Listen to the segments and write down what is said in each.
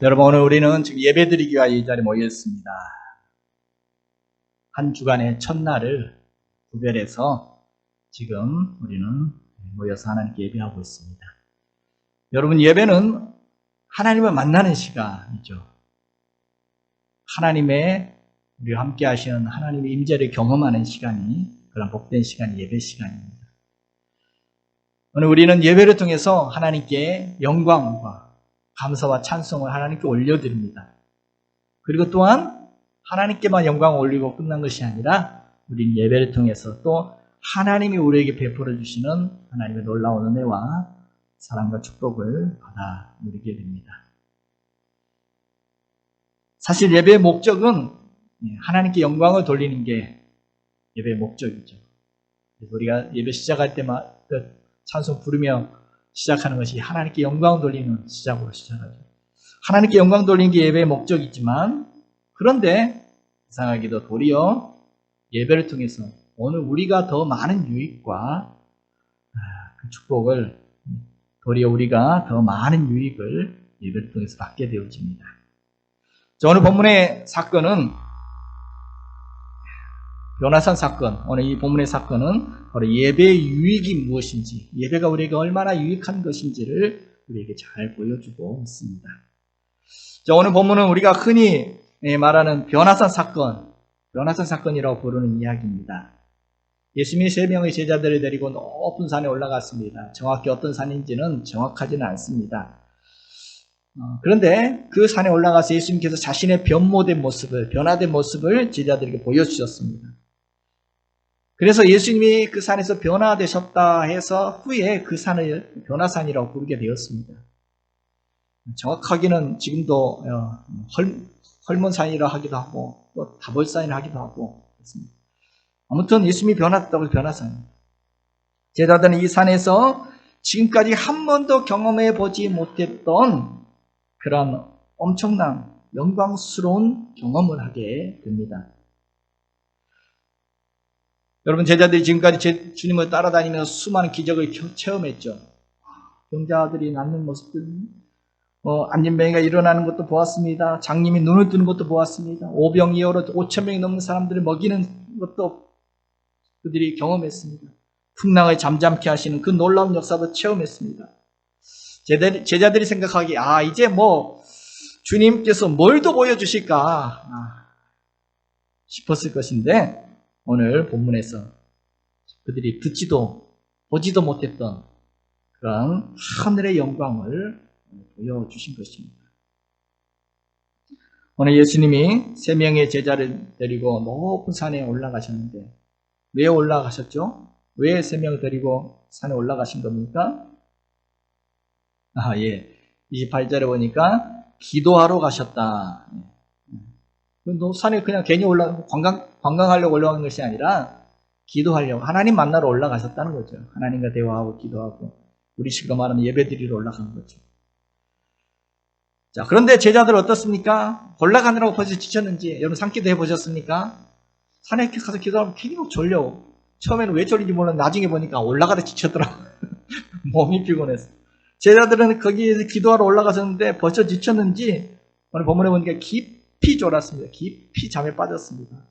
여러분, 오늘 우리는 지금 예배드리기 위하여 이 자리에 모였습니다. 한 주간의 첫날을 구별해서 지금 우리는 모여서 하나님께 예배하고 있습니다. 여러분, 예배는 하나님을 만나는 시간이죠. 하나님의 우리와 함께 하시는 하나님의 임재를 경험하는 시간이, 그런 복된 시간이 예배 시간입니다. 오늘 우리는 예배를 통해서 하나님께 영광과 감사와 찬송을 하나님께 올려드립니다. 그리고 또한 하나님께만 영광을 올리고 끝난 것이 아니라 우리는 예배를 통해서 또 하나님이 우리에게 베풀어 주시는 하나님의 놀라운 은혜와 사랑과 축복을 받아 누리게 됩니다. 사실 예배의 목적은 하나님께 영광을 돌리는 게 예배의 목적이죠. 우리가 예배 시작할 때마다 찬송 부르며 시작하는 것이 하나님께 영광 돌리는 시작으로 시작하죠. 하나님께 영광 돌리는 게 예배의 목적이지만, 그런데 이상하게도 도리어 예배를 통해서 오늘 우리가 더 많은 유익과 그 축복을, 도리어 우리가 더 많은 유익을 예배를 통해서 받게 되어집니다. 자, 오늘 본문의 사건은 요나산 사건, 오늘 이 본문의 사건은 바로 예배의 유익이 무엇인지, 예배가 우리에게 얼마나 유익한 것인지를 우리에게 잘 보여주고 있습니다. 자, 오늘 본문은 우리가 흔히 말하는 변화산 사건이라고 부르는 이야기입니다. 예수님이 3명의 제자들을 데리고 높은 산에 올라갔습니다. 정확히 어떤 산인지는 정확하지는 않습니다. 그런데 그 산에 올라가서 예수님께서 자신의 변화된 모습을 제자들에게 보여주셨습니다. 그래서 예수님이 그 산에서 변화되셨다 해서 후에 그 산을 변화산이라고 부르게 되었습니다. 정확하게는 지금도 헐몬산이라 하기도 하고 또 다볼산이라 하기도 하고 그렇습니다. 아무튼 예수님이 변화됐다고 해서 변화산입니다. 제자들은 이 산에서 지금까지 한 번도 경험해 보지 못했던 그런 엄청난 영광스러운 경험을 하게 됩니다. 여러분, 제자들이 지금까지 주님을 따라다니면서 수많은 기적을 체험했죠. 병자들이 낫는 모습들, 안진뱅이가 일어나는 것도 보았습니다. 장님이 눈을 뜨는 것도 보았습니다. 오병이어로 5,000명이 넘는 사람들을 먹이는 것도 그들이 경험했습니다. 풍랑을 잠잠케 하시는 그 놀라운 역사도 체험했습니다. 제자들이 생각하기에 이제 주님께서 뭘 더 보여주실까 싶었을 것인데, 오늘 본문에서 그들이 듣지도 보지도 못했던 그런 하늘의 영광을 보여주신 것입니다. 오늘 예수님이 3명의 제자를 데리고 높은 산에 올라가셨는데, 왜 올라가셨죠? 왜 3명을 데리고 산에 올라가신 겁니까? 28절에 보니까 기도하러 가셨다. 산에 그냥 괜히 관광하려고 올라간 것이 아니라 기도하려고, 하나님 만나러 올라가셨다는 거죠. 하나님과 대화하고 기도하고, 우리 식으로 말하면 예배드리러 올라간 거죠. 자, 그런데 제자들 어떻습니까? 올라가느라고 벌써 지쳤는지, 여러분 산기도 해보셨습니까? 산에 가서 기도하면 괜히 졸려. 처음에는 왜 졸린지 몰랐는데 나중에 보니까 올라가다 지쳤더라고요. 몸이 피곤해서. 제자들은 거기에서 기도하러 올라가셨는데 벌써 지쳤는지 오늘 본문에 보니까 깊이 졸았습니다. 깊이 잠에 빠졌습니다.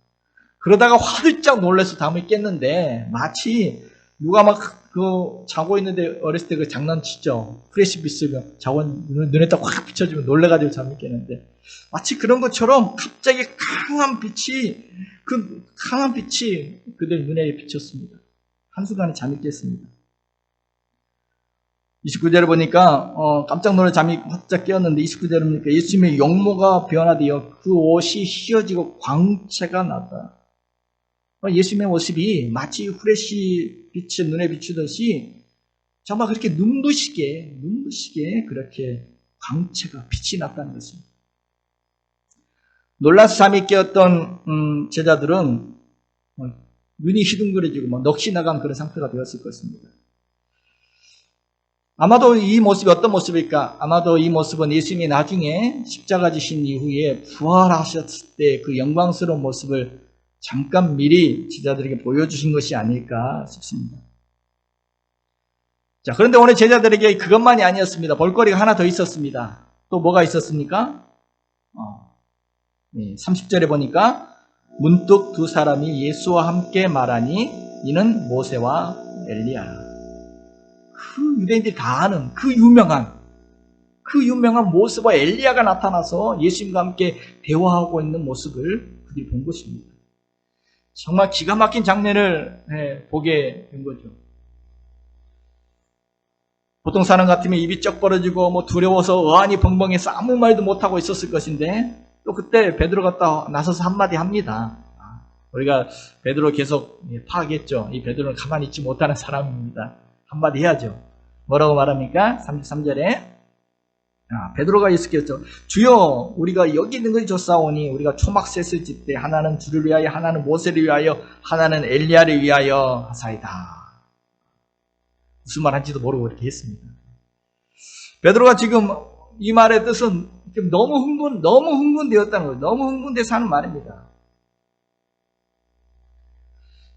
그러다가 화들짝 놀라서 잠을 깼는데, 마치 누가 자고 있는데 어렸을 때 그 장난치죠. 프레시 비스가 자고 눈에 딱 확 비춰지면 놀래가지고 잠을 깨는데, 마치 그런 것처럼 갑자기 강한 빛이 그들 눈에 비쳤습니다. 한순간에 잠이 깼습니다. 29절을 보니까 깜짝 놀라 잠이 활짝 깨었는데, 29절을 보니까 예수님의 용모가 변화되어 그 옷이 휘어지고 광채가 났다. 예수님의 모습이 마치 후레쉬 빛이 눈에 비추듯이 정말 그렇게 눈부시게 그렇게 광채가 빛이 났다는 것입니다. 놀라서 잠이 깨었던 제자들은 눈이 희둥그레지고 넋이 나간 그런 상태가 되었을 것입니다. 아마도 이 모습이 어떤 모습일까? 아마도 이 모습은 예수님이 나중에 십자가 지신 이후에 부활하셨을 때 그 영광스러운 모습을 잠깐 미리 제자들에게 보여주신 것이 아닐까 싶습니다. 자, 그런데 오늘 제자들에게 그것만이 아니었습니다. 볼거리가 하나 더 있었습니다. 또 뭐가 있었습니까? 30절에 보니까 문득 두 사람이 예수와 함께 말하니 이는 모세와 엘리야라. 그 유대인들이 다 아는 그 유명한 모세와 엘리야가 나타나서 예수님과 함께 대화하고 있는 모습을 그들이 본 것입니다. 정말 기가 막힌 장면을 보게 된 거죠. 보통 사람 같으면 입이 쩍 벌어지고 두려워서 어안이 벙벙해서 아무 말도 못하고 있었을 것인데, 또 그때 베드로가 나서서 한마디 합니다. 우리가 베드로 계속 파악했죠. 이 베드로는 가만히 있지 못하는 사람입니다. 한마디 해야죠. 뭐라고 말합니까? 33절에 베드로가 예수께 여쭤, 주여, 우리가 여기 있는 것이 좋사오니 우리가 초막셋을 짓되 하나는 주를 위하여, 하나는 모세를 위하여, 하나는 엘리야를 위하여 하사이다. 무슨 말인지도 모르고 이렇게 했습니다. 베드로가 지금 이 말의 뜻은 지금 너무 흥분되었다는 거예요. 너무 흥분돼서 하는 말입니다.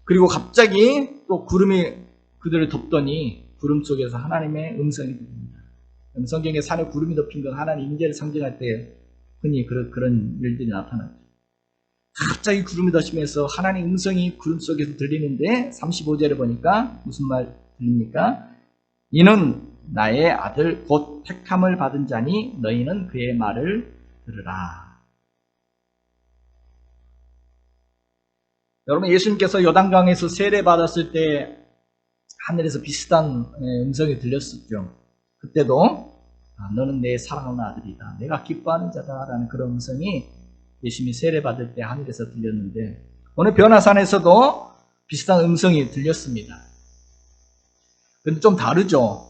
그리고 갑자기 또 구름이 그들을 덮더니 구름 속에서 하나님의 음성이 들립니다. 성경에 산에 구름이 덮인 건 하나님 임재를 상징할 때 흔히 그런 일들이 나타나죠. 갑자기 구름이 덮이면서 하나님 음성이 구름 속에서 들리는데 35절에 보니까 무슨 말 들립니까? 이는 나의 아들 곧 택함을 받은 자니 너희는 그의 말을 들으라. 여러분, 예수님께서 요단강에서 세례받았을 때 하늘에서 비슷한 음성이 들렸었죠. 그때도 너는 내 사랑하는 아들이다, 내가 기뻐하는 자다라는 그런 음성이 예수님이 세례받을 때 하늘에서 들렸는데, 오늘 변화산에서도 비슷한 음성이 들렸습니다. 근데 좀 다르죠.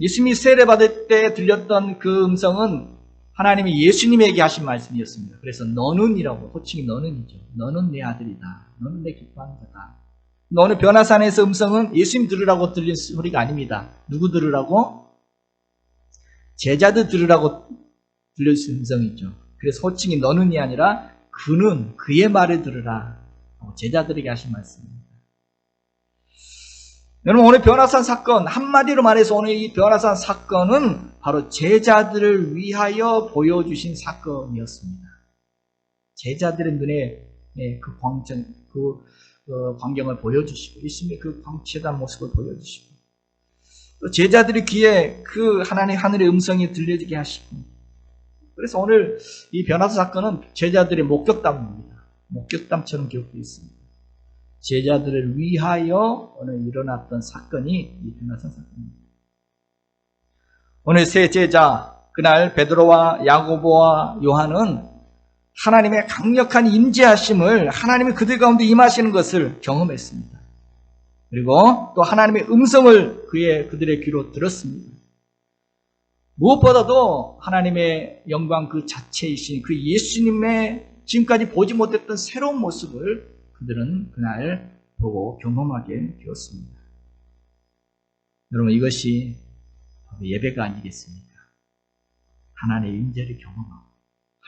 예수님이 세례받을 때 들렸던 그 음성은 하나님이 예수님에게 하신 말씀이었습니다. 그래서 너는이라고, 호칭이 너는이죠. 너는 내 아들이다, 너는 내 기뻐하는 자다. 오늘 변화산에서 음성은 예수님 들으라고 들린 소리가 아닙니다. 누구 들으라고? 제자들 들으라고 들려주신 음성이죠. 그래서 호칭이 너는이 아니라 그는, 그의 말을 들으라, 제자들에게 하신 말씀입니다. 여러분, 오늘 변화산 사건, 한마디로 말해서 오늘 이 변화산 사건은 바로 제자들을 위하여 보여주신 사건이었습니다. 제자들의 눈에 그 광경을 보여주시고, 예수님의 그 광채단 모습을 보여주시고, 또 제자들의 귀에 그 하나님의 음성이 들려지게 하시고, 그래서 오늘 이 변화산 사건은 제자들의 목격담입니다. 목격담처럼 기록되어 있습니다. 제자들을 위하여 오늘 일어났던 사건이 이 변화산 사건입니다. 오늘 세 제자, 그날 베드로와 야고보와 요한은 하나님의 강력한 임재하심을, 하나님이 그들 가운데 임하시는 것을 경험했습니다. 그리고 또 하나님의 음성을 그들의 귀로 들었습니다. 무엇보다도 하나님의 영광 그 자체이신 그 예수님의 지금까지 보지 못했던 새로운 모습을 그들은 그날 보고 경험하게 되었습니다. 여러분, 이것이 예배가 아니겠습니까? 하나님의 임재를 경험하고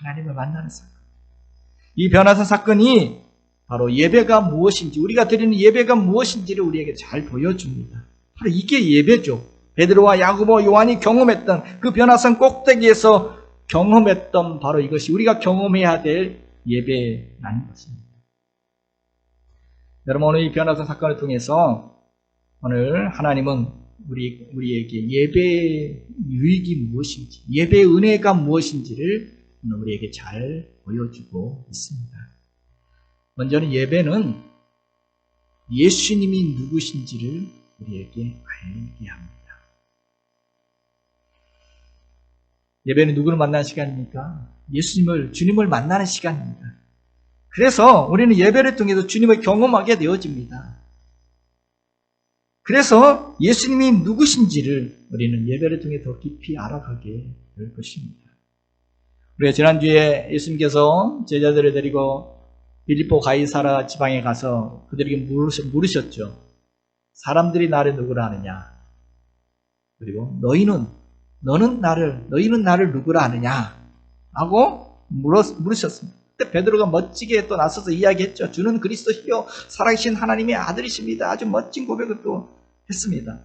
하나님을 만나는 사건. 이 변화산 사건이 바로 예배가 무엇인지, 우리가 드리는 예배가 무엇인지를 우리에게 잘 보여줍니다. 바로 이게 예배죠. 베드로와 야고보, 요한이 경험했던 그 변화산 꼭대기에서 경험했던 바로 이것이 우리가 경험해야 될 예배라는 것입니다. 여러분, 오늘 이 변화산 사건을 통해서 오늘 하나님은 우리에게 예배의 유익이 무엇인지, 예배의 은혜가 무엇인지를 우리에게 잘 보여주고 있습니다. 먼저는 예배는 예수님이 누구신지를 우리에게 알게 합니다. 예배는 누구를 만나는 시간입니까? 주님을 만나는 시간입니다. 그래서 우리는 예배를 통해서 주님을 경험하게 되어집니다. 그래서 예수님이 누구신지를 우리는 예배를 통해 더 깊이 알아가게 될 것입니다. 우리가 지난주에 예수님께서 제자들을 데리고 빌립보 가이사라 지방에 가서 그들에게 물으셨죠. 사람들이 나를 누구라 하느냐? 그리고 너희는 나를 누구라 하느냐? 라고 물으셨습니다. 그때 베드로가 멋지게 또 나서서 이야기했죠. 주는 그리스도시요 살아계신 하나님의 아들이십니다. 아주 멋진 고백을 또 했습니다.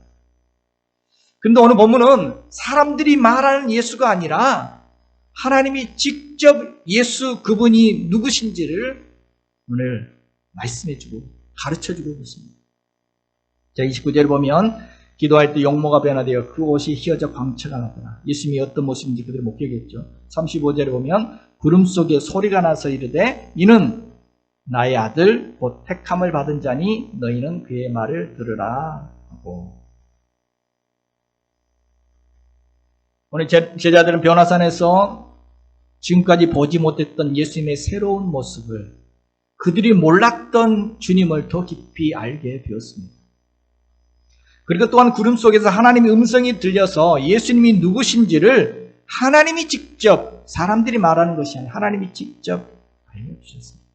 그런데 오늘 본문은 사람들이 말하는 예수가 아니라 하나님이 직접 예수 그분이 누구신지를 오늘 말씀해주고 가르쳐주고 있습니다. 자, 29절 보면 기도할 때 용모가 변화되어 그 옷이 휘어져 광채가 나더라. 예수님이 어떤 모습인지 그들이 목격했죠. 35절에 보면 구름 속에 소리가 나서 이르되 이는 나의 아들 곧 택함을 받은 자니 너희는 그의 말을 들으라 하고. 오늘 제자들은 변화산에서 지금까지 보지 못했던 예수님의 새로운 모습을, 그들이 몰랐던 주님을 더 깊이 알게 되었습니다. 그리고 또한 구름 속에서 하나님의 음성이 들려서 예수님이 누구신지를 하나님이 직접, 사람들이 말하는 것이 아니라 하나님이 직접 알려주셨습니다.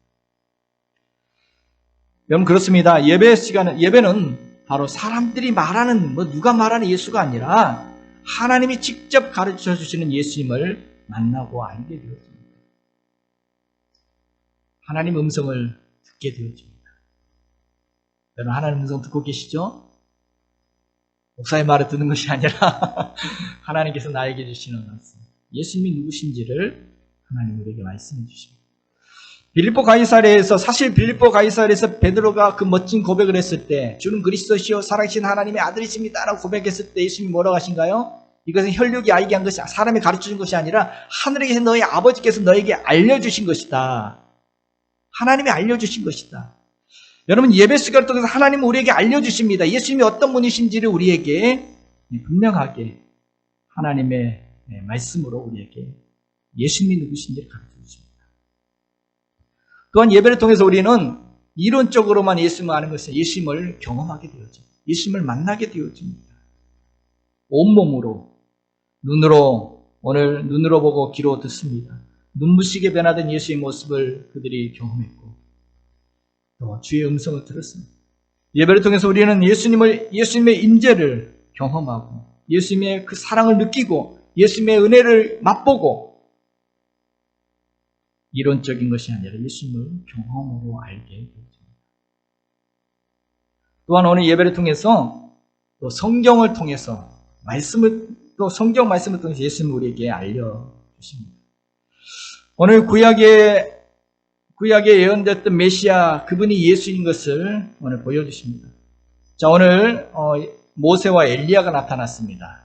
여러분, 그렇습니다. 예배는 바로 사람들이 말하는, 누가 말하는 예수가 아니라 하나님이 직접 가르쳐 주시는 예수님을 만나고 알게 되었습니다. 하나님 음성을 듣게 되었습니다. 여러분, 하나님 음성 듣고 계시죠? 목사의 말을 듣는 것이 아니라 하나님께서 나에게 주시는 말씀, 예수님이 누구신지를 하나님 우리에게 말씀해 주십니다. 사실 빌립보 가이사랴에서 베드로가 그 멋진 고백을 했을 때, 주는 그리스도시요 살아계신 하나님의 아들이십니다 라고 고백했을 때 예수님이 뭐라고 하신가요? 이것은 혈육이 알게 한 것이, 사람이 가르쳐준 것이 아니라 하늘에 계신 너희 아버지께서 너에게 알려주신 것이다. 하나님이 알려주신 것이다. 여러분, 예배 시간을 통해서 하나님은 우리에게 알려주십니다. 예수님이 어떤 분이신지를 우리에게 분명하게 하나님의 말씀으로 우리에게 예수님이 누구신지를 가르쳐주십니다. 또한 예배를 통해서 우리는 이론적으로만 예수님을 아는 것은 예수님을 경험하게 되어집니다. 예수님을 만나게 되어집니다. 온몸으로, 오늘 눈으로 보고 귀로 듣습니다. 눈부시게 변화된 예수의 모습을 그들이 경험했고 또 주의 음성을 들었습니다. 예배를 통해서 우리는 예수님의 임재를 경험하고 예수님의 그 사랑을 느끼고 예수님의 은혜를 맛보고, 이론적인 것이 아니라 예수님을 경험으로 알게 되었습니다. 또한 오늘 예배를 통해서 또 성경을 통해서 성경 말씀을 통해서 예수님을 우리에게 알려주십니다. 오늘 구약에 예언됐던 메시아, 그분이 예수인 것을 오늘 보여주십니다. 자, 오늘 모세와 엘리야가 나타났습니다.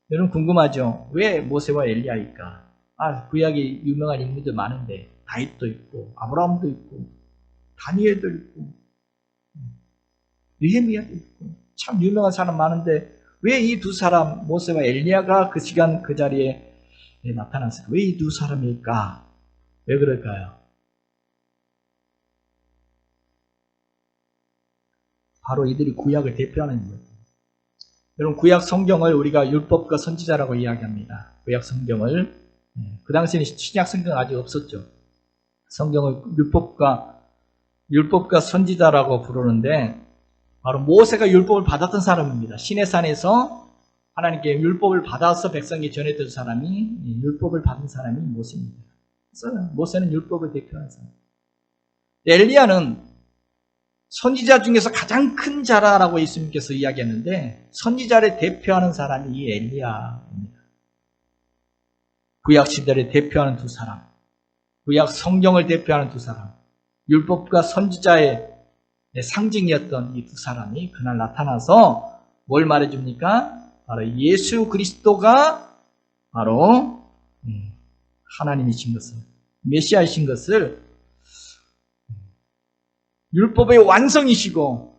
여러분 궁금하죠? 왜 모세와 엘리야일까? 구약에 유명한 인물들 많은데 다윗도 있고 아브라함도 있고 다니엘도 있고 느헤미야도 있고 참 유명한 사람 많은데 왜 이 두 사람, 모세와 엘리야가 그 시간 그 자리에 나타났을까? 왜 이 두 사람일까? 왜 그럴까요? 바로 이들이 구약을 대표하는 거예요. 여러분, 구약 성경을 우리가 율법과 선지자라고 이야기합니다. 구약 성경을, 그 당시에는 신약 성경 아직 없었죠. 성경을 율법과 선지자라고 부르는데, 바로 모세가 율법을 받았던 사람입니다. 시내산에서 하나님께 율법을 받아서 백성에게 전해준 사람이, 율법을 받은 사람이 모세입니다. 그래서 모세는 율법을 대표하는 사람. 엘리야는 선지자 중에서 가장 큰 자라라고 예수님께서 이야기했는데, 선지자를 대표하는 사람이 이 엘리야입니다. 구약 시대를 대표하는 두 사람, 구약 성경을 대표하는 두 사람, 율법과 선지자의 상징이었던 이 두 사람이 그날 나타나서 뭘 말해줍니까? 바로 예수 그리스도가 바로 하나님이신 것을, 메시아이신 것을, 율법의 완성이시고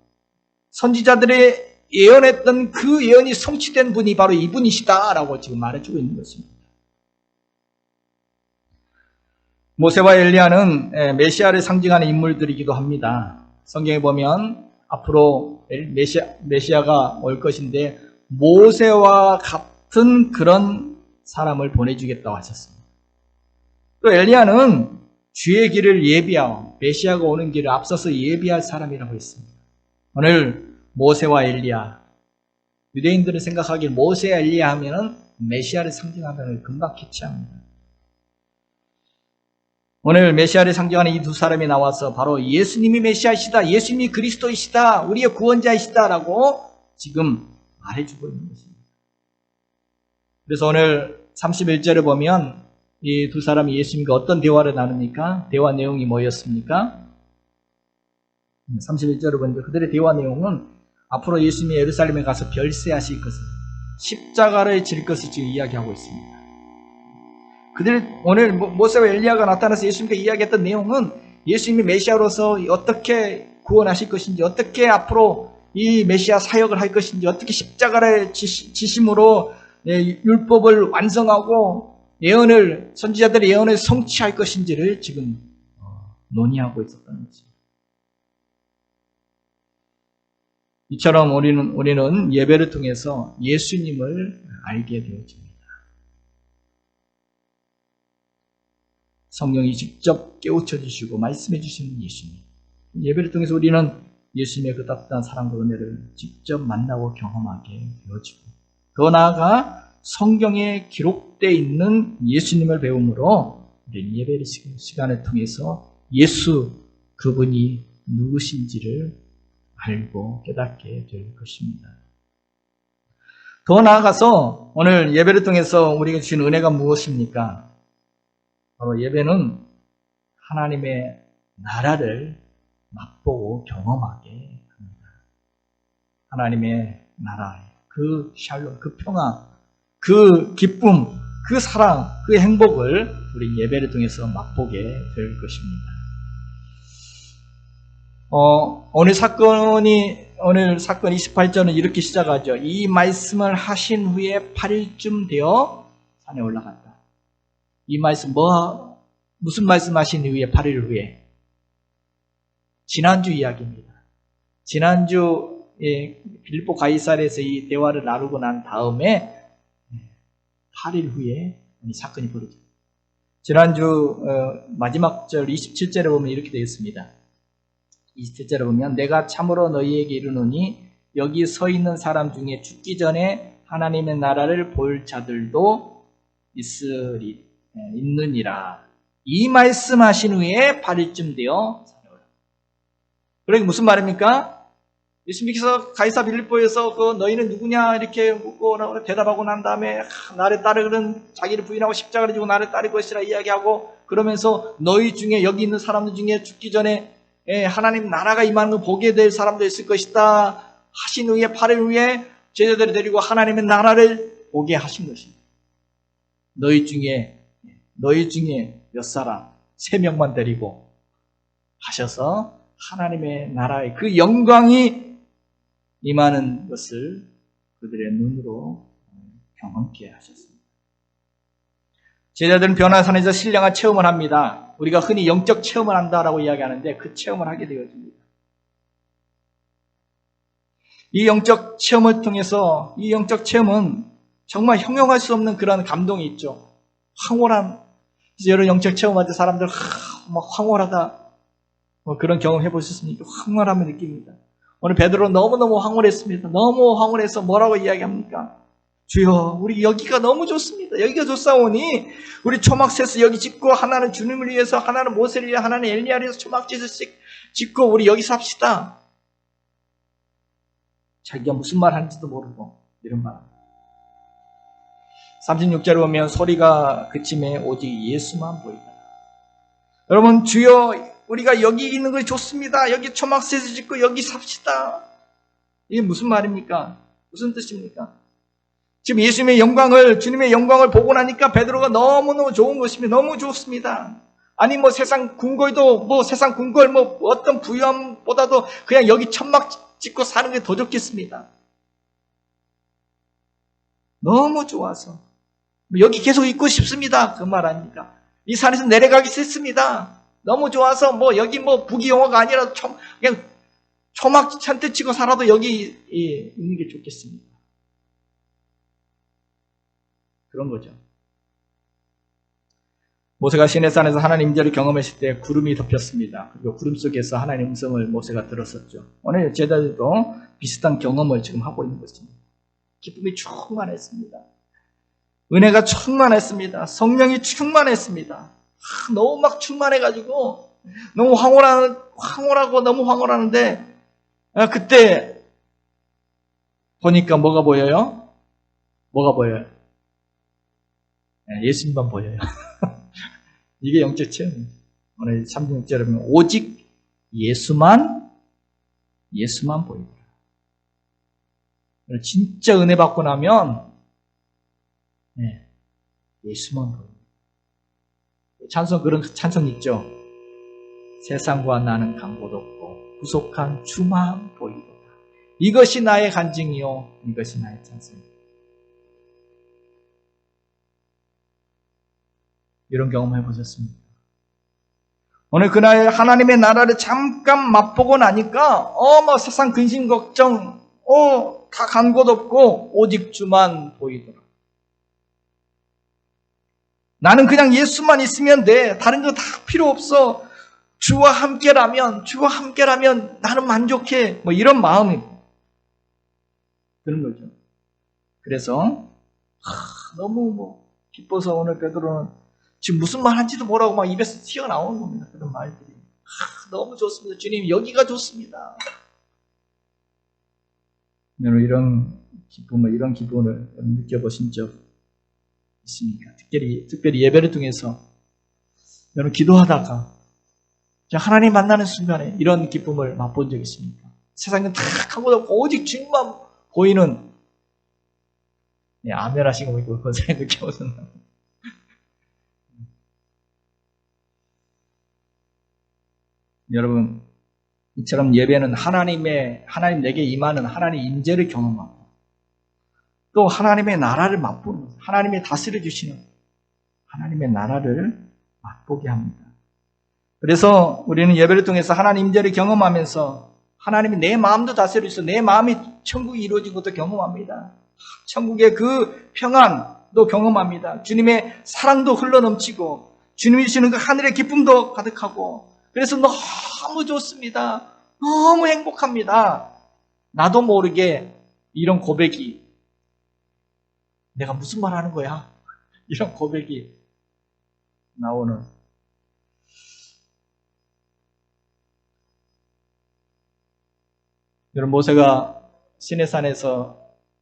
선지자들의 예언했던 그 예언이 성취된 분이 바로 이분이시다라고 지금 말해주고 있는 것입니다. 모세와 엘리야는 메시아를 상징하는 인물들이기도 합니다. 성경에 보면 앞으로 메시아가 올 것인데 모세와 같은 그런 사람을 보내주겠다고 하셨습니다. 또 엘리야는 주의 길을 예비하고 메시아가 오는 길을 앞서서 예비할 사람이라고 했습니다. 오늘 모세와 엘리야, 유대인들은 생각하기에 모세와 엘리야 하면은 메시아를 상징하면 금방 캐치합니다. 오늘 메시아를 상징하는 이 두 사람이 나와서 바로 예수님이 메시아이시다, 예수님이 그리스도이시다, 우리의 구원자이시다라고 지금 말해주고 있는 것입니다. 그래서 오늘 31절을 보면 이 두 사람이 예수님과 어떤 대화를 나눕니까? 대화 내용이 뭐였습니까? 31절을 보니까 그들의 대화 내용은 앞으로 예수님이 예루살렘에 가서 별세하실 것을, 십자가를 질 것을 지금 이야기하고 있습니다. 그들 오늘 모세와 엘리야가 나타나서 예수님께 이야기했던 내용은 예수님이 메시아로서 어떻게 구원하실 것인지, 어떻게 앞으로 이 메시아 사역을 할 것인지, 어떻게 십자가를 지심으로 율법을 완성하고 선지자들의 예언을 성취할 것인지를 지금 논의하고 있었다는 것입니다. 이처럼 우리는 예배를 통해서 예수님을 알게 되어집니다. 성령이 직접 깨우쳐 주시고 말씀해 주시는 예수님. 예배를 통해서 우리는 예수님의 그 따뜻한 사랑과 은혜를 직접 만나고 경험하게 되어지고, 더 나아가 성경에 기록되어 있는 예수님을 배움으로 우리는 예배 시간을 통해서 예수 그분이 누구신지를 알고 깨닫게 될 것입니다. 더 나아가서 오늘 예배를 통해서 우리에게 주신 은혜가 무엇입니까? 바로 예배는 하나님의 나라를 맛보고 경험하게 합니다. 하나님의 나라, 그 샬롬, 그 평화, 그 기쁨, 그 사랑, 그 행복을 우리 예배를 통해서 맛보게 될 것입니다. 오늘 사건 28절은 이렇게 시작하죠. 이 말씀을 하신 후에 8일쯤 되어 산에 올라갔다. 이 말씀 무슨 말씀 하신 후에 8일 후에? 지난주 이야기입니다. 지난주 빌립보 가이사랴에서 이 대화를 나누고 난 다음에 8일 후에 이 사건이 벌어집니다. 지난주 마지막 절 27절에 보면 이렇게 되어 있습니다. 27절에 보면 내가 참으로 너희에게 이르노니 여기 서 있는 사람 중에 죽기 전에 하나님의 나라를 볼 자들도 있느니라. 이 말씀하신 후에 8일쯤 되어 산에 올라. 그러니까 무슨 말입니까? 예수님께서 가이사 빌립보에서 너희는 누구냐 이렇게 묻고 대답하고 난 다음에 나를 따르는 자기를 부인하고 십자가를 지고 나를 따를 것이라 이야기하고, 그러면서 너희 중에 여기 있는 사람들 중에 죽기 전에 하나님 나라가 임하는 걸 보게 될 사람도 있을 것이다 하신 후에 8일 후에 제자들을 데리고 하나님의 나라를 보게 하신 것입니다. 너희 중에 몇 사람 3명만 데리고 하셔서 하나님의 나라의 그 영광이 임하는 것을 그들의 눈으로 경험케 하셨습니다. 제자들은 변화산에서 신령한 체험을 합니다. 우리가 흔히 영적 체험을 한다라고 이야기하는데 그 체험을 하게 되어집니다. 이 영적 체험을 통해서, 이 영적 체험은 정말 형용할 수 없는 그런 감동이 있죠. 황홀함. 여러 영적 체험할 때 사람들 막 황홀하다 그런 경험 해보셨습니까? 황홀함을 느낍니다. 오늘 베드로 너무너무 황홀했습니다. 너무 황홀해서 뭐라고 이야기합니까? 주여, 우리 여기가 너무 좋습니다. 여기가 좋사오니 우리 초막셋을 여기 짓고, 하나는 주님을 위해서, 하나는 모세를 위해, 하나는 엘리야를 위해서 초막셋을 짓고 우리 여기 삽시다. 자기가 무슨 말 하는지도 모르고 이런 말. 36절에 보면 소리가 그침에 오직 예수만 보이다. 여러분, 주여 우리가 여기 있는 것이 좋습니다. 여기 초막셋을 짓고 여기 삽시다. 이게 무슨 말입니까? 무슨 뜻입니까? 지금 예수님의 영광을, 주님의 영광을 보고 나니까 베드로가 너무너무 좋은 것입니다. 너무 좋습니다. 아니 세상 궁궐도 세상 궁궐 어떤 부유함보다도 그냥 여기 천막 짓고 사는 게 더 좋겠습니다. 너무 좋아서 여기 계속 있고 싶습니다. 그 말 아닙니까? 이 산에서 내려가기 싫습니다. 너무 좋아서 여기 부귀영화가 아니라 그냥 초막 잔뜩 치고 살아도 여기 있는 게 좋겠습니다. 그런 거죠. 모세가 시내산에서 하나님 임재를 경험했을 때 구름이 덮였습니다. 그리고 구름 속에서 하나님의 음성을 모세가 들었었죠. 오늘 제자들도 비슷한 경험을 지금 하고 있는 것입니다. 기쁨이 충만했습니다. 은혜가 충만했습니다. 성령이 충만했습니다. 너무 막 충만해가지고 너무 황홀하고 너무 황홀하는데 그때 보니까 뭐가 보여요? 예수님만 보여요. 이게 영적 체험이에요. 오늘 36절에 보면 오직 예수만 보이더라. 진짜 은혜 받고 나면 예수만 보입니다. 찬송 그런 찬송 있죠. 세상과 나는 강고도 없고 구속한 주만 보이도다. 이것이 나의 간증이요 이것이 나의 찬송이요. 이런 경험 해보셨습니까? 오늘 그날 하나님의 나라를 잠깐 맛보고 나니까 뭐 세상 근심 걱정 다 간 곳 없고 오직 주만 보이더라. 나는 그냥 예수만 있으면 돼. 다른 거 다 필요 없어. 주와 함께라면 나는 만족해. 뭐 이런 마음이 그런 거죠. 그래서 너무 기뻐서 오늘 베드로는 지금 무슨 말 한지도 모르고 막 입에서 튀어나오는 겁니다. 그런 말들이. 너무 좋습니다. 주님 여기가 좋습니다. 여러분 이런 기쁨을 느껴보신 적 있습니까? 특별히 예배를 통해서 여러분 기도하다가 하나님 만나는 순간에 이런 기쁨을 맛본 적 있습니까? 세상은 다 아무도 없고 오직 주님만 보이는 아멘 하시고 있고 그런 생각이 느껴보셨나요? 여러분 이처럼 예배는 하나님 내게 임하는 하나님의 임재를 경험합니다. 또 하나님의 나라를 맛보는 거죠. 하나님의 다스려 주시는 하나님의 나라를 맛보게 합니다. 그래서 우리는 예배를 통해서 하나님 임재를 경험하면서 하나님이 내 마음도 다스려 주셔서 내 마음이 천국이 이루어진 것도 경험합니다. 천국의 그 평안도 경험합니다. 주님의 사랑도 흘러넘치고 주님이 주시는 그 하늘의 기쁨도 가득하고 그래서 너무 좋습니다. 너무 행복합니다. 나도 모르게 이런 고백이 내가 무슨 말 하는 거야? 이런 고백이 나오는 여러분 모세가 시내산에서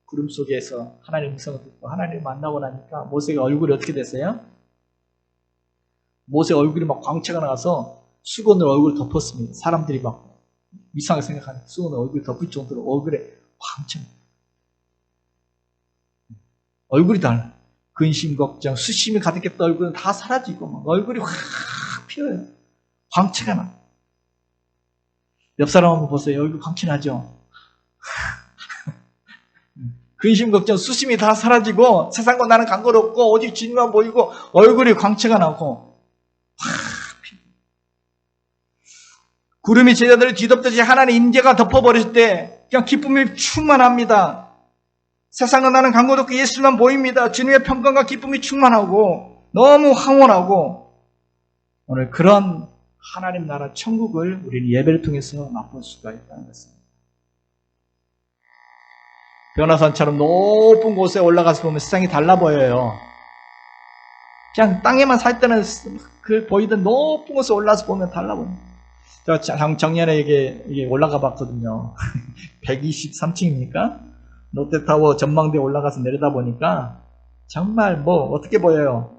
구름 속에서 하나님의 음성을 듣고 하나님을 만나고 나니까 모세가 얼굴이 어떻게 됐어요? 모세 얼굴이 막 광채가 나서 수건으로 얼굴을 덮었습니다. 사람들이 막 이상하게 생각하는 수건으로 얼굴이 덮을 정도로 얼굴에 광채 얼굴이 달라. 근심, 걱정, 수심이 가득했던 얼굴은 다 사라지고 막 얼굴이 확 피어요. 광채가 나. 옆 사람 한번 보세요. 얼굴 광채 나죠? 근심, 걱정, 수심이 다 사라지고 세상과 나는 관계없고 오직 주님만 보이고 얼굴이 광채가 나고 확 피어. 구름이 제자들을 뒤덮듯이 하나님의 임재가 덮어버릴 때 그냥 기쁨이 충만합니다. 세상과 나는 관계없고 예수만 보입니다. 주님의 평강과 기쁨이 충만하고 너무 황홀하고 오늘 그런 하나님 나라 천국을 우리는 예배를 통해서 맛볼 수가 있다는 것입니다. 변화산처럼 높은 곳에 올라가서 보면 세상이 달라 보여요. 그냥 땅에만 살 때는 그 보이던 높은 곳에 올라서 보면 달라 보여요. 제가 작년에 이게 올라가 봤거든요. 123층입니까? 롯데타워 전망대에 올라가서 내려다보니까 정말 어떻게 보여요?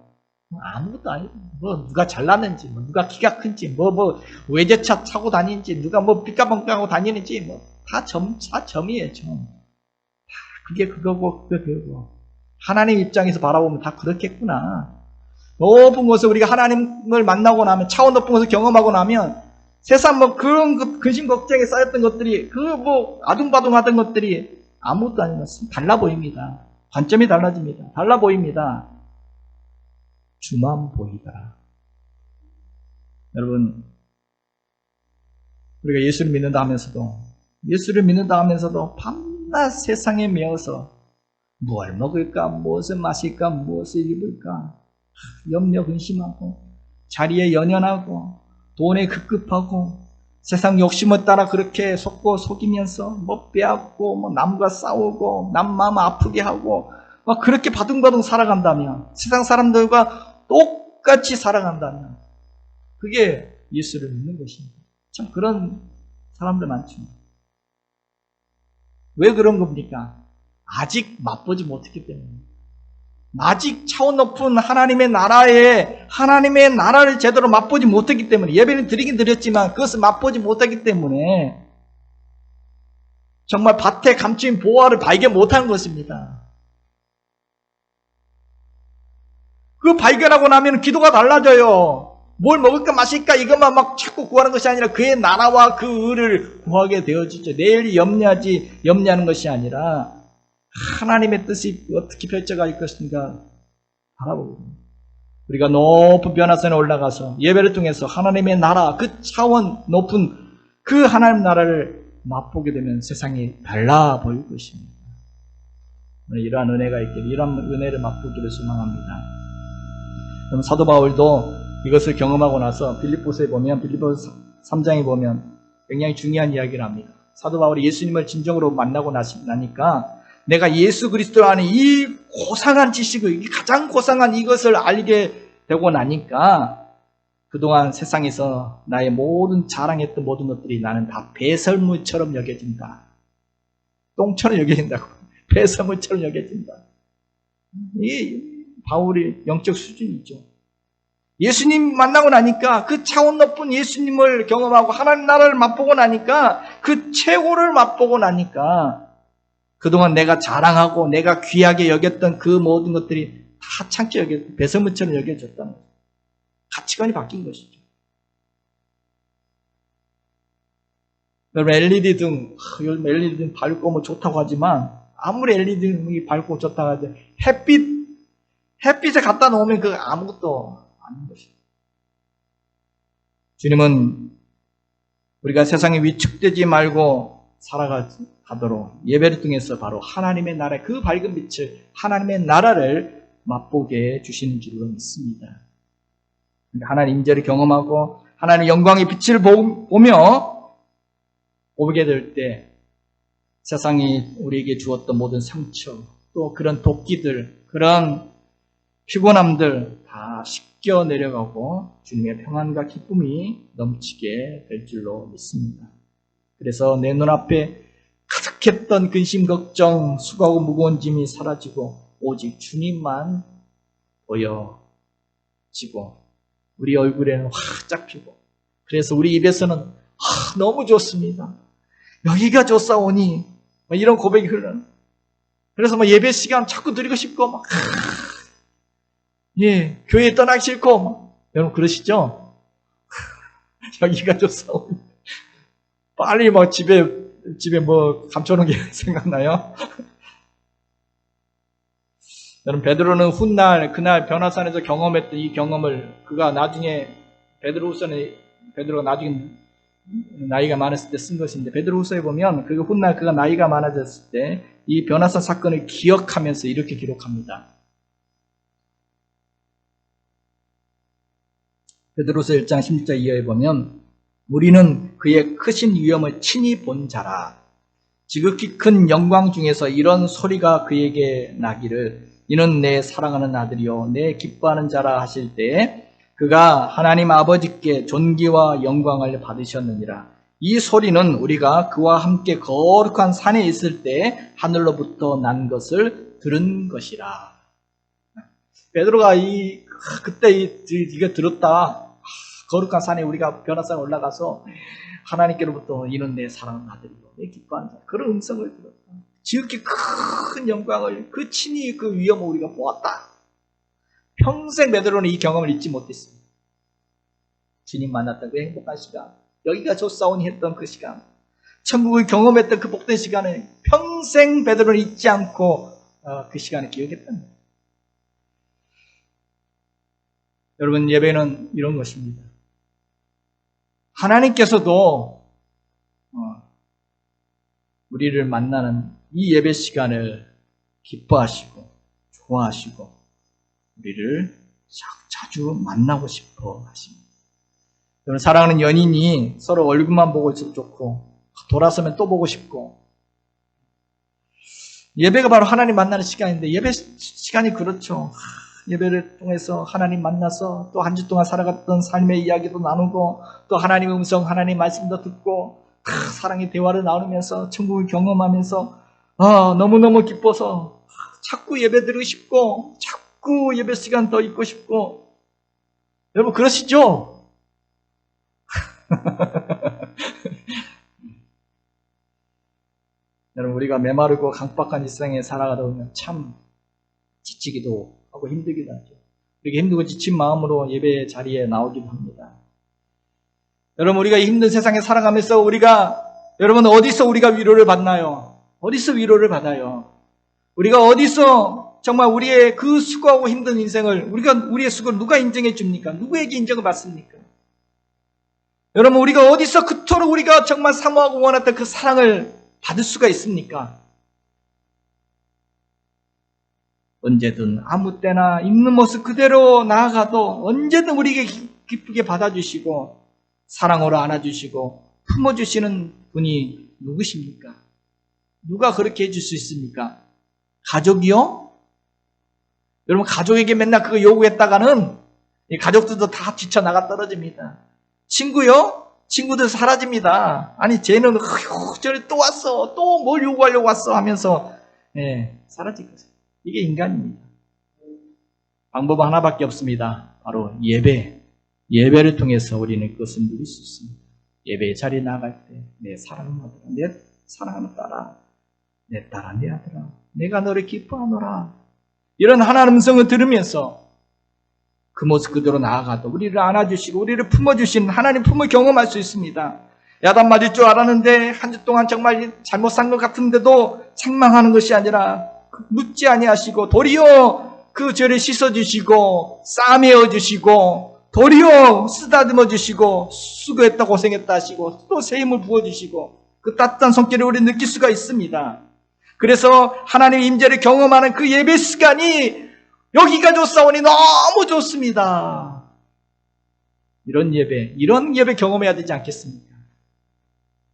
아무것도 아니고 누가 잘났는지 누가 키가 큰지 외제차 타고 다니는지 누가 삐까번까 하고 다니는지 다 점이에요. 점. 그게 그거고 하나님 입장에서 바라보면 다 그렇겠구나. 높은 곳에 우리가 하나님을 만나고 나면 차원 높은 곳을 경험하고 나면 세상 그런 근심 걱정에 쌓였던 것들이 아둥바둥하던 것들이 아무것도 아닌 것은 달라 보입니다. 관점이 달라집니다. 달라 보입니다. 주만 보이더라. 여러분 우리가 예수를 믿는다 하면서도 밤낮 세상에 매여서 무엇을 먹을까 무엇을 마실까 무엇을 입을까 염려 근심하고 자리에 연연하고 돈에 급급하고 세상 욕심을 따라 그렇게 속이면서 빼앗고 남과 싸우고 남 마음 아프게 하고 그렇게 바둥바둥 살아간다면 세상 사람들과 똑같이 살아간다면 그게 예수를 믿는 것입니다. 참 그런 사람들 많죠. 왜 그런 겁니까? 아직 맛보지 못했기 때문에. 아직 차원 높은 하나님의 나라를 제대로 맛보지 못했기 때문에, 예배는 드리긴 드렸지만 그것을 맛보지 못했기 때문에 정말 밭에 감추인 보화를 발견 못한 것입니다. 그 발견하고 나면 기도가 달라져요. 뭘 먹을까 마실까 이것만 막 자꾸 구하는 것이 아니라 그의 나라와 그 의를 구하게 되어지죠. 내일이 염려하는 것이 아니라 하나님의 뜻이 어떻게 펼쳐갈 것인가 바라보고, 우리가 높은 변화선에 올라가서 예배를 통해서 하나님의 나라, 그 차원 높은 그 하나님 나라를 맛보게 되면 세상이 달라 보일 것입니다. 이러한 은혜가 있기를, 이러한 은혜를 맛보기를 소망합니다. 그럼 사도 바울도 이것을 경험하고 나서 빌립보서에 보면, 빌립보서 3장에 보면 굉장히 중요한 이야기를 합니다. 사도 바울이 예수님을 진정으로 만나고 나니까 내가 예수 그리스도 안에 이 고상한 지식을, 가장 고상한 이것을 알게 되고 나니까 그동안 세상에서 나의 모든 자랑했던 모든 것들이 나는 다 배설물처럼 여겨진다. 똥처럼 여겨진다고. 배설물처럼 여겨진다. 이 바울의 영적 수준이죠. 예수님 만나고 나니까, 그 차원 높은 예수님을 경험하고 하나님 나라를 맛보고 나니까, 그 최고를 맛보고 나니까 그동안 내가 자랑하고 내가 귀하게 여겼던 그 모든 것들이 다 하찮게 여겨졌고 배설물처럼 여겨졌다는 거죠. 가치관이 바뀐 것이죠. 여러분, LED 요즘 LED 등 밝고 뭐 좋다고 하지만, 아무리 LED 등이 밝고 좋다고 하지, 햇빛에 갖다 놓으면 그 아무것도 아닌 것이죠. 주님은 우리가 세상에 위축되지 말고 살아가도록 예배를 통해서 바로 하나님의 나라, 그 밝은 빛을, 하나님의 나라를 맛보게 해주시는 줄로 믿습니다. 하나님 임재를 경험하고 하나님의 영광의 빛을 보게 될 때 세상이 우리에게 주었던 모든 상처, 또 그런 도끼들, 그런 피곤함들 다 씻겨 내려가고 주님의 평안과 기쁨이 넘치게 될 줄로 믿습니다. 그래서 내 눈앞에 가득했던 근심, 걱정, 수고하고 무거운 짐이 사라지고 오직 주님만 보여지고 우리 얼굴에는 활짝 피고, 그래서 우리 입에서는 너무 좋습니다, 여기가 좋사오니, 이런 고백이 흘러요. 그래서 예배 시간 자꾸 드리고 싶고 교회 떠나기 싫고 여러분 그러시죠? 여기가 좋사오니 빨리 집에 감춰놓은 게 생각나요? 여러분, 베드로는 훗날 그날 변화산에서 경험했던 이 경험을 그가 나중에 베드로가 나중에 나이가 많았을 때 쓴 것인데, 베드로후서에 보면 그 훗날 그가 나이가 많아졌을 때 이 변화산 사건을 기억하면서 이렇게 기록합니다. 베드로후서 1장 16절 이하에 보면, 우리는 그의 크신 위엄을 친히 본 자라. 지극히 큰 영광 중에서 이런 소리가 그에게 나기를, 이는 내 사랑하는 아들이요 내 기뻐하는 자라 하실 때 그가 하나님 아버지께 존귀와 영광을 받으셨느니라. 이 소리는 우리가 그와 함께 거룩한 산에 있을 때 하늘로부터 난 것을 들은 것이라. 베드로가 그때 이거 들었다. 거룩한 산에 우리가 변화산에 올라가서 하나님께로부터 이는 내 사랑하는 아들이요 내 기뻐하는 자, 그런 음성을 들었다. 지극히 큰 영광을, 그 친히 그 위엄을 우리가 보았다. 평생 베드로는 이 경험을 잊지 못했습니다. 주님 만났던 그 행복한 시간, 여기가 좋사오니 했던 그 시간, 천국을 경험했던 그 복된 시간을 평생 베드로는 잊지 않고 그 시간을 기억했답니다. 여러분, 예배는 이런 것입니다. 하나님께서도 우리를 만나는 이 예배 시간을 기뻐하시고 좋아하시고 우리를 자주 만나고 싶어 하십니다. 여러분, 사랑하는 연인이 서로 얼굴만 보고 있어도 좋고 돌아서면 또 보고 싶고, 예배가 바로 하나님 만나는 시간인데, 예배 시간이 그렇죠. 예배를 통해서 하나님 만나서 또 한 주 동안 살아갔던 삶의 이야기도 나누고, 또 하나님의 음성, 하나님 말씀도 듣고, 사랑의 대화를 나누면서 천국을 경험하면서 너무너무 기뻐서 자꾸 예배 드리고 싶고, 자꾸 예배 시간 더 있고 싶고. 여러분 그러시죠? 여러분 우리가 메마르고 강박한 일상에 살아가다 보면 참 지치기도 하고 힘들기도 하죠. 이렇게 힘들고 지친 마음으로 예배 자리에 나오기도 합니다. 여러분 우리가 힘든 세상에 살아가면서 여러분 어디서 우리가 위로를 받나요? 어디서 위로를 받아요? 우리가 어디서 정말 우리의 그 수고하고 힘든 인생을 우리의 수고를 누가 인정해 줍니까? 누구에게 인정을 받습니까? 여러분 우리가 어디서 그토록 우리가 정말 사모하고 원했던 그 사랑을 받을 수가 있습니까? 언제든 아무 때나 있는 모습 그대로 나아가도 언제든 우리에게 기쁘게 받아주시고 사랑으로 안아주시고 품어주시는 분이 누구십니까? 누가 그렇게 해줄 수 있습니까? 가족이요? 여러분 가족에게 맨날 그거 요구했다가는 이 가족들도 다 지쳐나가 떨어집니다. 친구요? 친구들 사라집니다. 아니 쟤는 저리 또 왔어. 또 뭘 요구하려고 왔어 하면서 사라질 거죠. 이게 인간입니다. 방법 하나밖에 없습니다. 바로 예배를 통해서 우리는 그것을 누릴 수 있습니다. 예배의 자리에 나갈 때 내 사랑하는 아들아, 내 사랑하는 딸아, 내 딸아, 내 아들아, 내가 너를 기뻐하노라. 이런 하나님의 음성을 들으면서 그 모습 그대로 나아가도 우리를 안아주시고 우리를 품어주시는 하나님 품을 경험할 수 있습니다. 야단 맞을 줄 알았는데 한 주 동안 정말 잘못 산 것 같은데도 책망하는 것이 아니라 묻지 아니하시고 도리어 그 죄를 씻어주시고 싸매어주시고 도리어 쓰다듬어 주시고 수고했다 고생했다 하시고 또 새 힘을 부어주시고 그 따뜻한 손길을 우리 느낄 수가 있습니다. 그래서 하나님의 임재를 경험하는 그 예배 시간이 여기가 좋사오니 너무 좋습니다. 이런 예배 경험해야 되지 않겠습니까?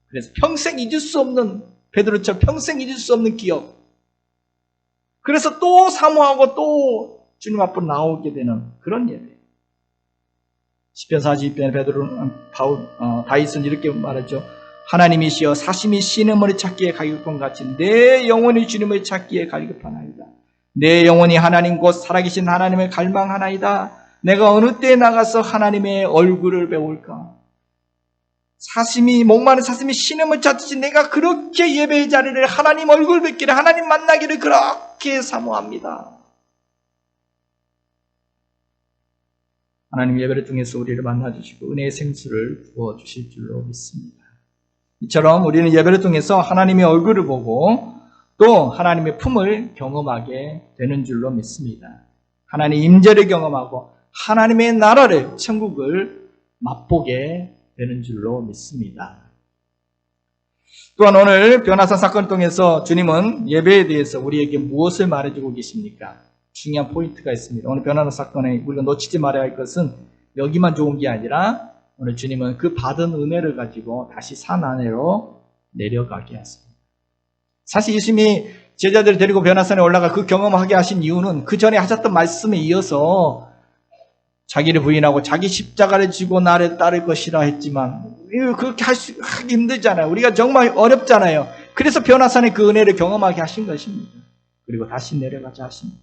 그래서 평생 잊을 수 없는 베드로처럼 평생 잊을 수 없는 기억. 그래서 또 사모하고 또 주님 앞으로 나오게 되는 그런 예배. 시편 42편에 다윗은 이렇게 말하죠. 하나님이시여 사심이 신음을 찾기에 갈급한 같이 내 영혼이 주님을 찾기에 갈급하나이다. 내 영혼이 하나님 곧 살아계신 하나님을 갈망하나이다. 내가 어느 때에 나가서 하나님의 얼굴을 배울까? 목마른 사슴이 신음을 찾듯이 내가 그렇게 예배의 자리를 하나님 얼굴 뵙기를 하나님 만나기를 그렇게 사모합니다. 하나님 예배를 통해서 우리를 만나주시고 은혜의 생수를 부어주실 줄로 믿습니다. 이처럼 우리는 예배를 통해서 하나님의 얼굴을 보고 또 하나님의 품을 경험하게 되는 줄로 믿습니다. 하나님의 임재를 경험하고 하나님의 나라를, 천국을 맛보게 되는 줄로 믿습니다. 또한 오늘 변화산 사건을 통해서 주님은 예배에 대해서 우리에게 무엇을 말해주고 계십니까? 중요한 포인트가 있습니다. 오늘 변화산 사건에 우리가 놓치지 말아야 할 것은 여기만 좋은 게 아니라 오늘 주님은 그 받은 은혜를 가지고 다시 산 아래로 내려가게 하십니다. 사실 예수님이 제자들을 데리고 변화산에 올라가 그 경험을 하게 하신 이유는 그 전에 하셨던 말씀에 이어서 자기를 부인하고 자기 십자가를 지고 나를 따를 것이라 했지만 그렇게 하기 힘들잖아요. 우리가 정말 어렵잖아요. 그래서 변화산에 그 은혜를 경험하게 하신 것입니다. 그리고 다시 내려가자 하십니다.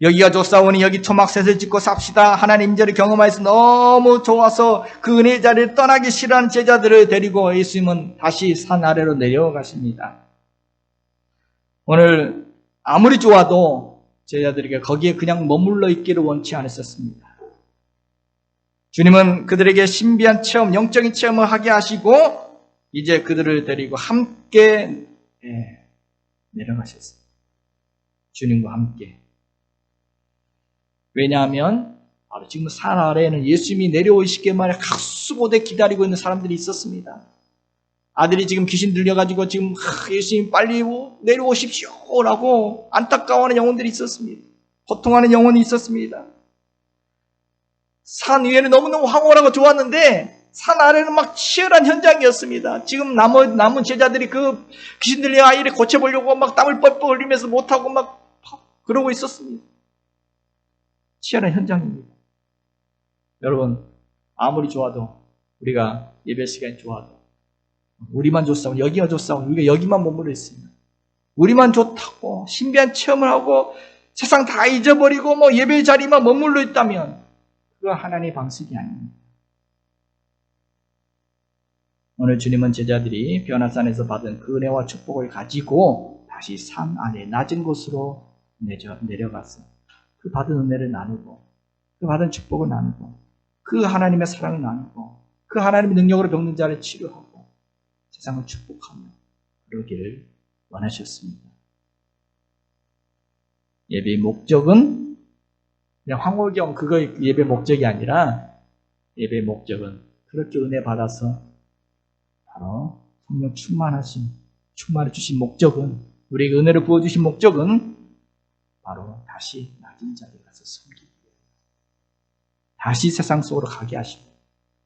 여기가 좋사오니 여기 토막셋을 짓고 삽시다. 하나님 임재를 경험해서 너무 좋아서 그 은혜의 자리를 떠나기 싫어하는 제자들을 데리고 예수님은 다시 산 아래로 내려가십니다. 오늘 아무리 좋아도 제자들에게 거기에 그냥 머물러 있기를 원치 않으셨습니다. 주님은 그들에게 신비한 체험, 영적인 체험을 하게 하시고 이제 그들을 데리고 함께 내려가셨습니다. 주님과 함께. 왜냐하면 바로 지금 산 아래에는 예수님이 내려오시기만 각수고대 기다리고 있는 사람들이 있었습니다. 아들이 지금 귀신 들려가지고 지금 예수님 빨리 내려오십시오라고 안타까워하는 영혼들이 있었습니다. 고통하는 영혼이 있었습니다. 산 위에는 너무너무 황홀하고 좋았는데 산 아래는 막 치열한 현장이었습니다. 지금 남은 제자들이 그 귀신 들린 아이를 고쳐보려고 막 땀을 뻘뻘 흘리면서 못하고 막 그러고 있었습니다. 치열한 현장입니다. 여러분 아무리 좋아도 우리가 예배 시간이 좋아도 우리만 좋사오니 여기가 좋사오니 우리가 여기만 머물러 있습니다. 우리만 좋다고 신비한 체험을 하고 세상 다 잊어버리고 뭐 예배 자리만 머물러 있다면 그건 하나님의 방식이 아닙니다. 오늘 주님은 제자들이 변화산에서 받은 그 은혜와 축복을 가지고 다시 산 안에 낮은 곳으로 내려가서 그 받은 은혜를 나누고 그 받은 축복을 나누고 그 하나님의 사랑을 나누고 그 하나님의 능력으로 병든 자를 치료하고 세상을 축복하며 그러기를 원하셨습니다. 예배의 목적은 그냥 황홀경 그거 예배 목적이 아니라 예배의 목적은 그렇게 은혜 받아서 바로 성령 충만해 주신 목적은 우리에게 은혜를 부어주신 목적은 바로 다시 낮은 자리에 가서 섬기기 위해 다시 세상 속으로 가게 하시고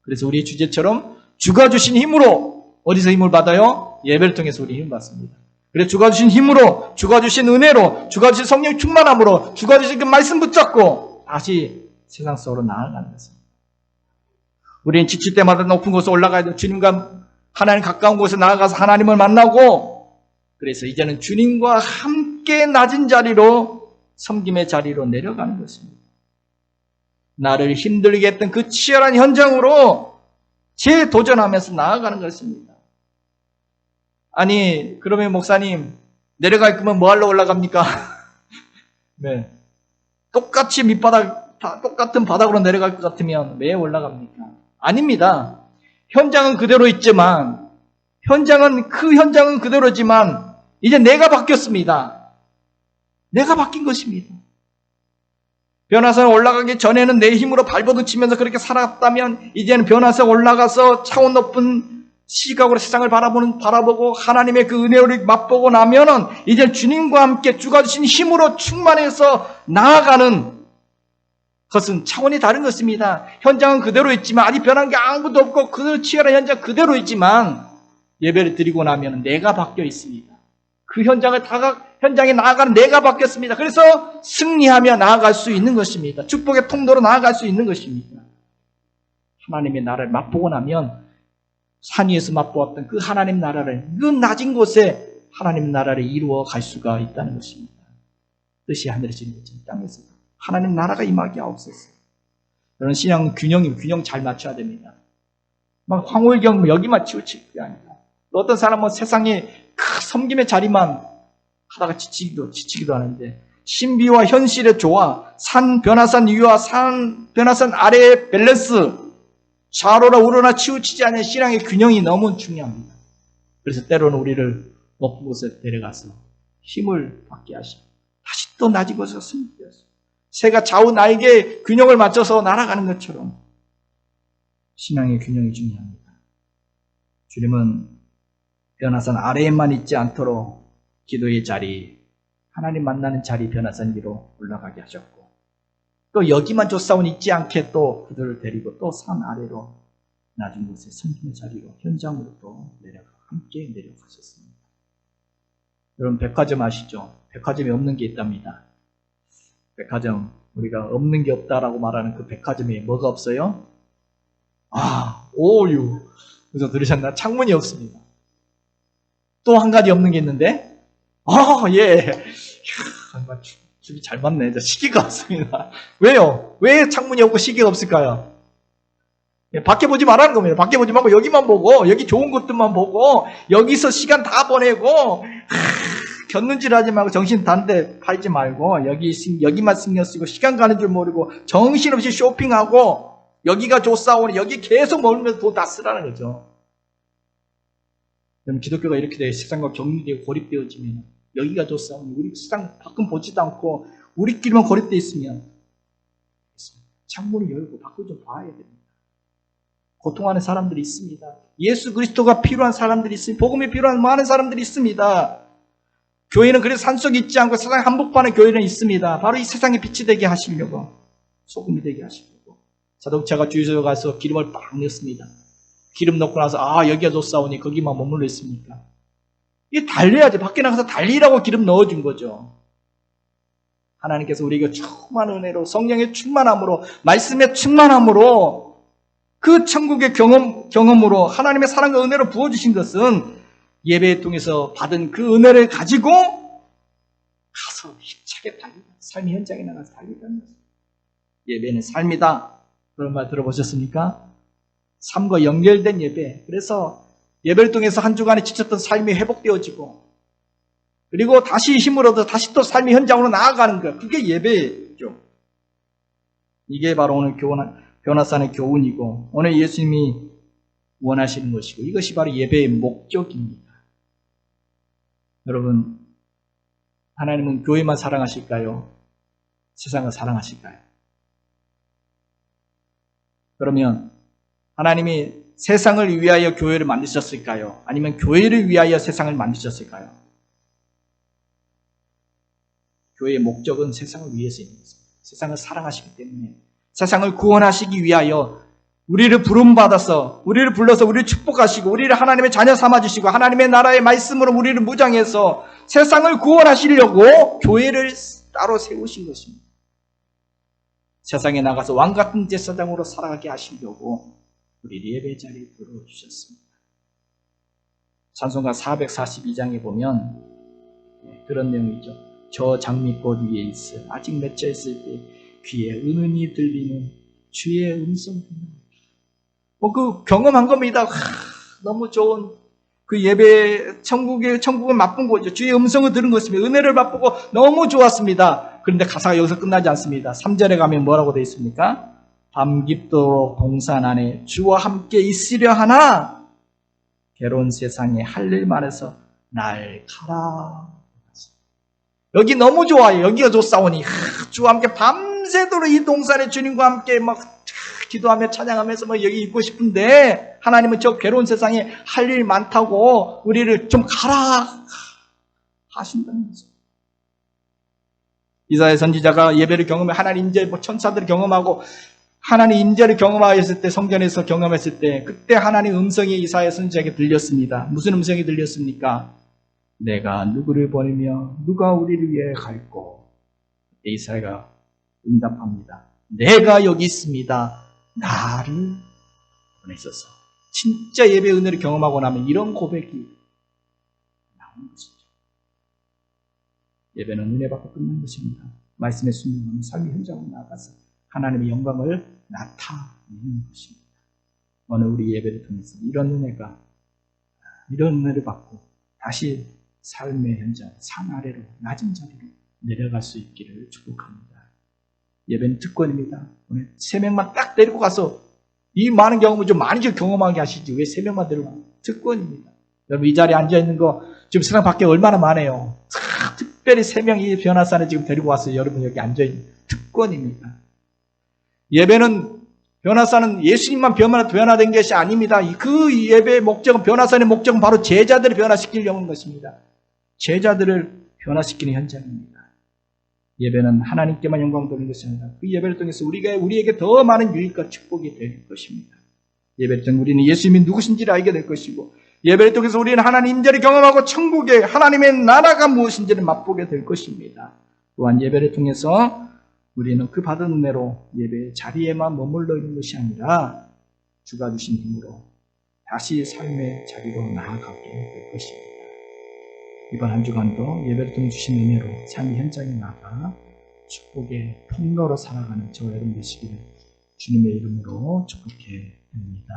그래서 우리의 주제처럼 주가 주신 힘으로 어디서 힘을 받아요? 예배를 통해서 우리 힘을 받습니다. 그래서 주가 주신 힘으로 주가 주신 은혜로 주가 주신 성령 충만함으로 주가 주신 그 말씀 붙잡고 다시 세상 속으로 나아가는 것입니다. 우리는 지칠 때마다 높은 곳에 올라가야 돼요. 주님과 하나님 가까운 곳에 나아가서 하나님을 만나고 그래서 이제는 주님과 함께 낮은 자리로 섬김의 자리로 내려가는 것입니다. 나를 힘들게 했던 그 치열한 현장으로 재도전하면서 나아가는 것입니다. 아니 그러면 목사님 내려갈 거면 뭐하러 올라갑니까? 네. 똑같이 똑같은 바닥으로 내려갈 것 같으면 왜 올라갑니까? 아닙니다. 현장은 그대로 있지만 현장은 그대로지만 이제 내가 바뀌었습니다. 내가 바뀐 것입니다. 변화산 올라가기 전에는 내 힘으로 발버둥 치면서 그렇게 살았다면 이제는 변화산 올라가서 차원 높은 시각으로 세상을 바라보고 하나님의 그 은혜를 맛보고 나면은 이제 주님과 함께 주가 주신 힘으로 충만해서 나아가는 것은 차원이 다른 것입니다. 현장은 그대로 있지만 아직 변한 게 아무것도 없고 그 치열한 현장 그대로 있지만 예배를 드리고 나면 내가 바뀌어 있습니다. 그 현장에 나아가는 내가 바뀌었습니다. 그래서 승리하며 나아갈 수 있는 것입니다. 축복의 통로로 나아갈 수 있는 것입니다. 하나님의 나라를 맛보고 나면 산 위에서 맛보았던 그 하나님 나라를 그 낮은 곳에 하나님 나라를 이루어 갈 수가 있다는 것입니다. 뜻이 하늘에서 이루어진 것처럼 땅에서 하나님 나라가 임하게 하옵소서. 이런 신앙 균형 잘 맞춰야 됩니다. 막 황홀경 여기만 치우칠 게 아니라 어떤 사람은 세상에 섬김의 자리만 하다가 지치기도 하는데 신비와 현실의 조화, 산 변화산 위와 산 변화산 아래의 밸런스 좌로나 우로나 치우치지 않는 신앙의 균형이 너무 중요합니다. 그래서 때로는 우리를 높은 곳에 데려가서 힘을 받게 하시고 다시 또 낮은 곳에서 숨게 하시고 새가 좌우 나에게 균형을 맞춰서 날아가는 것처럼 신앙의 균형이 중요합니다. 주님은 변화산 아래에만 있지 않도록 기도의 자리, 하나님 만나는 자리 변화산 위로 올라가게 하셨고 또 여기만 조사원 있지 않게 또 그들을 데리고 또 산 아래로 낮은 곳에 섬김의 자리로 현장으로 또 함께 내려가셨습니다. 여러분 백화점 아시죠? 백화점이 없는 게 있답니다. 백화점 우리가 없는 게 없다라고 말하는 그 백화점에 뭐가 없어요? 오유. 그래서 들으셨나? 창문이 없습니다. 또 한 가지 없는 게 있는데 예. 줄이 잘 맞네. 시계가 없습니다. 왜요? 왜 창문이 없고 시계가 없을까요? 밖에 보지 말라는 겁니다. 밖에 보지 말고 여기만 보고 여기 좋은 것들만 보고 여기서 시간 다 보내고 곁눈질 하지 말고 정신 단데 팔지 말고 여기만 신경 쓰고 시간 가는 줄 모르고 정신없이 쇼핑하고 여기가 좋사오니 여기 계속 머물면서 돈 다 쓰라는 거죠. 그럼 기독교가 이렇게 돼 세상과 격리되고 고립되어지면 여기가 좋사오니 우리 세상 밖은 보지도 않고 우리끼리만 고립되어 있으면 창문을 열고 밖을 좀 봐야 됩니다. 고통하는 사람들이 있습니다. 예수 그리스도가 필요한 사람들이 있습니다. 복음이 필요한 많은 사람들이 있습니다. 교회는 그래서 산속에 있지 않고 세상 한복판에 교회는 있습니다. 바로 이 세상에 빛이 되게 하시려고 소금이 되게 하시려고 자동차가 주유소에 가서 기름을 빡 넣습니다. 기름 넣고 나서 여기가 좋사오니 거기만 머물러 있습니까? 이게 달려야지. 밖에 나가서 달리라고 기름 넣어준 거죠. 하나님께서 우리에게 충만한 은혜로 성령의 충만함으로 말씀의 충만함으로 그 천국의 경험으로 하나님의 사랑과 은혜로 부어주신 것은 예배를 통해서 받은 그 은혜를 가지고 가서 힘차게 달리고 삶의 현장에 나가서 달리라는 거죠. 예배는 삶이다. 그런 말 들어보셨습니까? 삶과 연결된 예배. 그래서 예배를 통해서 한 주간에 지쳤던 삶이 회복되어지고, 그리고 다시 힘을 얻어 다시 또 삶의 현장으로 나아가는 거예요. 그게 예배죠. 이게 바로 오늘 변화산의 교훈이고, 오늘 예수님이 원하시는 것이고, 이것이 바로 예배의 목적입니다. 여러분, 하나님은 교회만 사랑하실까요? 세상을 사랑하실까요? 그러면 하나님이 세상을 위하여 교회를 만드셨을까요? 아니면 교회를 위하여 세상을 만드셨을까요? 교회의 목적은 세상을 위해서 있는 것입니다. 세상을 사랑하시기 때문에, 세상을 구원하시기 위하여 우리를 부름받아서, 우리를 불러서 우리를 축복하시고, 우리를 하나님의 자녀 삼아주시고, 하나님의 나라의 말씀으로 우리를 무장해서 세상을 구원하시려고 교회를 따로 세우신 것입니다. 세상에 나가서 왕같은 제사장으로 살아가게 하시려고 우리 예배 자리에 불러주셨습니다. 찬송가 442장에 보면 그런 내용이죠. 저 장미꽃 위에 있어 아직 맺혀 있을 때 귀에 은은히 들리는 주의 음성. 그 경험한 겁니다. 너무 좋은 그 예배, 천국을 맛본 거죠. 주의 음성을 들은 것입니다. 은혜를 맛보고 너무 좋았습니다. 그런데 가사가 여기서 끝나지 않습니다. 3절에 가면 뭐라고 되어 있습니까? 밤 깊도록 동산 안에 주와 함께 있으려 하나 괴로운 세상에 할 일 많아서 날 가라. 여기 너무 좋아요. 여기가 좋사오니 주와 함께 밤새도록 이 동산에 주님과 함께 막 기도하며 찬양하면서 여기 있고 싶은데, 하나님은 저 괴로운 세상에 할 일 많다고 우리를 좀 가라 하신다는 거죠. 이사야 선지자가 예배를 경험해 하나님 임재, 천사들을 경험하고 하나님 임재를 경험하였을 때, 성전에서 경험했을 때, 그때 하나님 음성이 이사야 선지자에게 들렸습니다. 무슨 음성이 들렸습니까? 내가 누구를 보내며 누가 우리를 위해 갈고? 이사야가 응답합니다. 내가 여기 있습니다. 나를 보내셔서. 진짜 예배 은혜를 경험하고 나면 이런 고백이 나오는 것이죠. 예배는 은혜 받고 끝난 것입니다. 말씀에 순종하는 삶의 현장으로 나아가서 하나님의 영광을 나타내는 것입니다. 오늘 우리 예배를 통해서 이런 은혜를 받고 다시 삶의 현장, 산 아래로, 낮은 자리로 내려갈 수 있기를 축복합니다. 예배는 특권입니다. 오늘 3명만 딱 데리고 가서 이 많은 경험을 좀 많이 경험하게 하시지. 왜 3명만 데리고 가요? 특권입니다. 여러분, 이 자리에 앉아있는 거 지금 세상 밖에 얼마나 많아요. 특별히 3명 이 변화산에 지금 데리고 왔어요. 여러분 여기 앉아있는 특권입니다. 예배는, 변화산은 예수님만 변화된 것이 아닙니다. 그 예배의 목적은, 변화산의 목적은 바로 제자들을 변화시키려는 것입니다. 제자들을 변화시키는 현장입니다. 예배는 하나님께만 영광 돌리는 것이 아니라 그 예배를 통해서 우리에게 더 많은 유익과 축복이 될 것입니다. 예배를 통해 우리는 예수님이 누구신지를 알게 될 것이고, 예배를 통해서 우리는 하나님 임재를 경험하고 천국의 하나님의 나라가 무엇인지를 맛보게 될 것입니다. 또한 예배를 통해서 우리는 그 받은 은혜로 예배의 자리에만 머물러 있는 것이 아니라 주가 주신 힘으로 다시 삶의 자리로 나아가게 될 것입니다. 이번 한 주간도 예배를 통해 주신 은혜로 삶의 현장에 나가 축복의 통로로 살아가는 저와 여러분 되시기를 주님의 이름으로 축복해 드립니다.